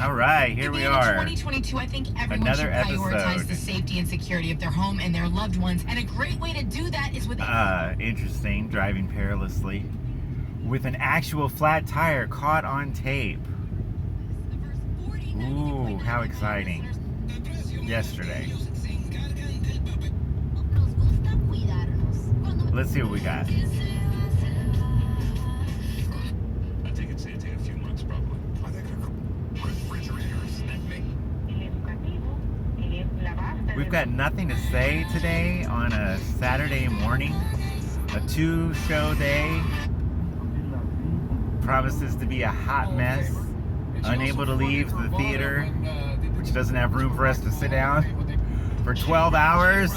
All right, here we are. 2022, I think everyone Another should prioritize episode. the safety and security of their home and their loved ones. And a great way to do that is with Interesting, driving perilously with an actual flat tire caught on tape. Ooh, how exciting. Yesterday. Let's see what we got. I think it's gonna take a few months, probably. I think refrigerators and me. We've got nothing to say today on a Saturday morning. A 2-show day. Promises to be a hot mess. Unable to leave the theater, which doesn't have room for us to sit down for 12 hours.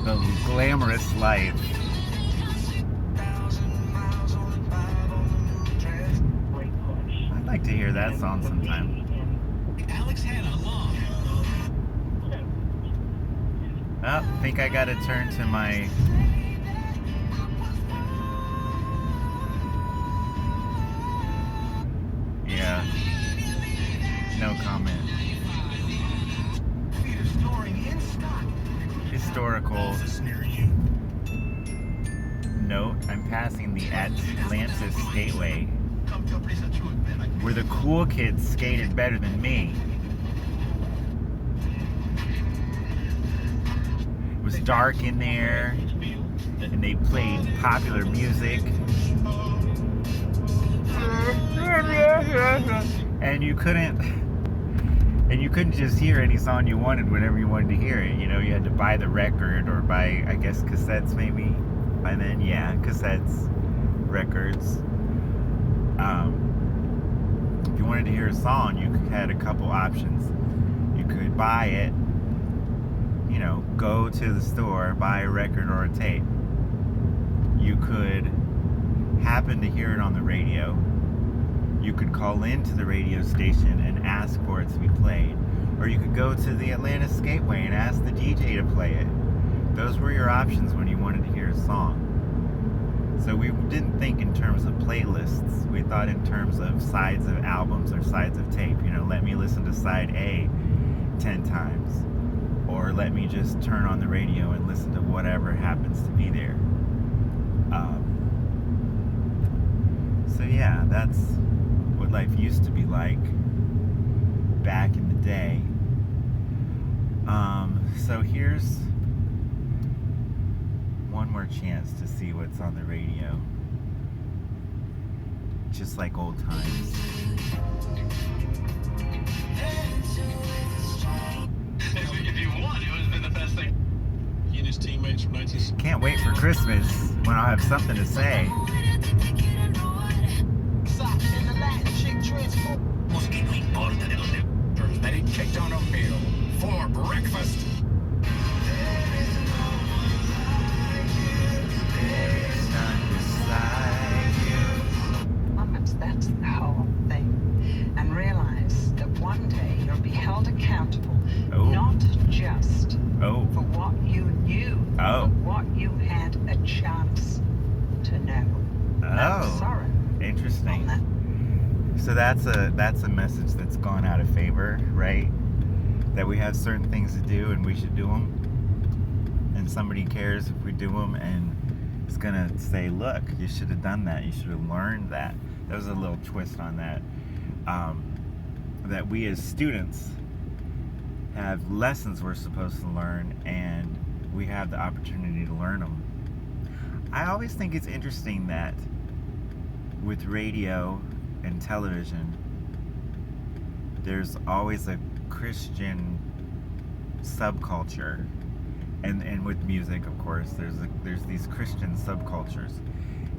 The glamorous life. I'd like to hear that song sometime. Alex Hanna Long. Oh, think I gotta turn to my... Yeah. No comment. Historical note, I'm passing the Atlantis Gateway, where the cool kids skated better than me. It was dark in there, and they played popular music. And you couldn't just hear any song you wanted whenever you wanted to hear it. You know, you had to buy the record or buy, I guess, cassettes maybe. By then, yeah, cassettes, records. If you wanted to hear a song, you had a couple options. You could buy it, you know, go to the store, buy a record or a tape. You could happen to hear it on the radio. You could call into the radio station and ask for it to be played. Or you could go to the Atlantis Gateway and ask the DJ to play it. Those were your options when you wanted to hear a song. So we didn't think in terms of playlists. We thought in terms of sides of albums or sides of tape. You know, let me listen to side A 10 times. Or let me just turn on the radio and listen to whatever happens to be there. So yeah, that's what life used to be like back in the day. So here's one more chance to see what's on the radio. Just like old times. If you won, it would have been the best thing. He and his teammates from 19... Can't wait for Christmas when I'll have something to say. Then he kicked on a meal for breakfast. That's the whole thing. And realize that one day you'll be held accountable, not just for what you knew, but what you had a chance to know. Sorrow. Interesting. So that's a message that's gone out of favor, right? That we have certain things to do and we should do them, and somebody cares if we do them and is gonna say, look, you should have done that, you should have learned that. There was a little twist on that. That we as students have lessons we're supposed to learn, and we have the opportunity to learn them. I always think it's interesting that with radio and television, there's always a Christian subculture, and with music, of course, there's these Christian subcultures,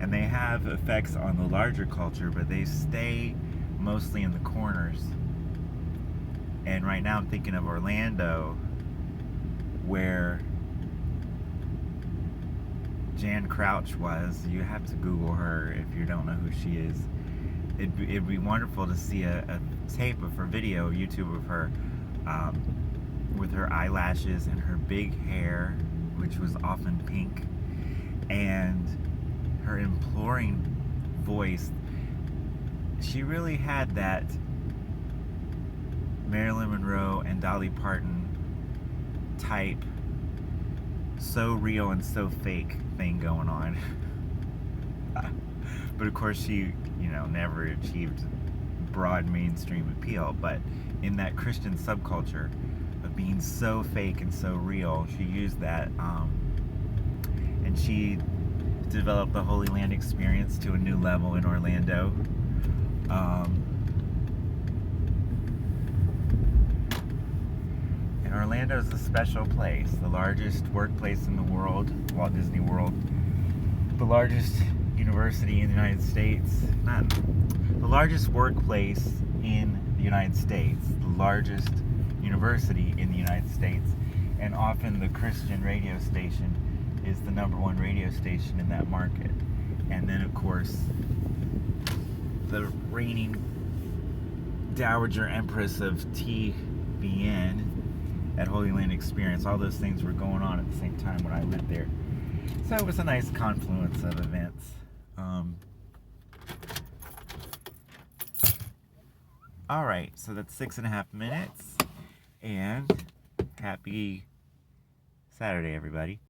and they have effects on the larger culture, but they stay mostly in the corners. And right now I'm thinking of Orlando, where Jan Crouch was. You have to Google her if you don't know who she is. It'd be wonderful to see a tape of her video, YouTube of her, with her eyelashes and her big hair, which was often pink, and her imploring voice. she really had that Marilyn Monroe and Dolly Parton type, so real and so fake thing going on. But of course she, never achieved broad mainstream appeal. But in that Christian subculture of being so fake and so real, she used that, and she developed the Holy Land Experience to a new level in Orlando. And Orlando is a special place, the largest workplace in the world, Walt Disney World, the largest university in the United States, not the largest workplace in the United States, the largest university in the United States, and often the Christian radio station is the #1 radio station in that market. And then of course the reigning Dowager Empress of TBN at Holy Land Experience, all those things were going on at the same time when I lived there. So it was a nice confluence of events. Alright, so that's 6.5 minutes, and happy Saturday, everybody.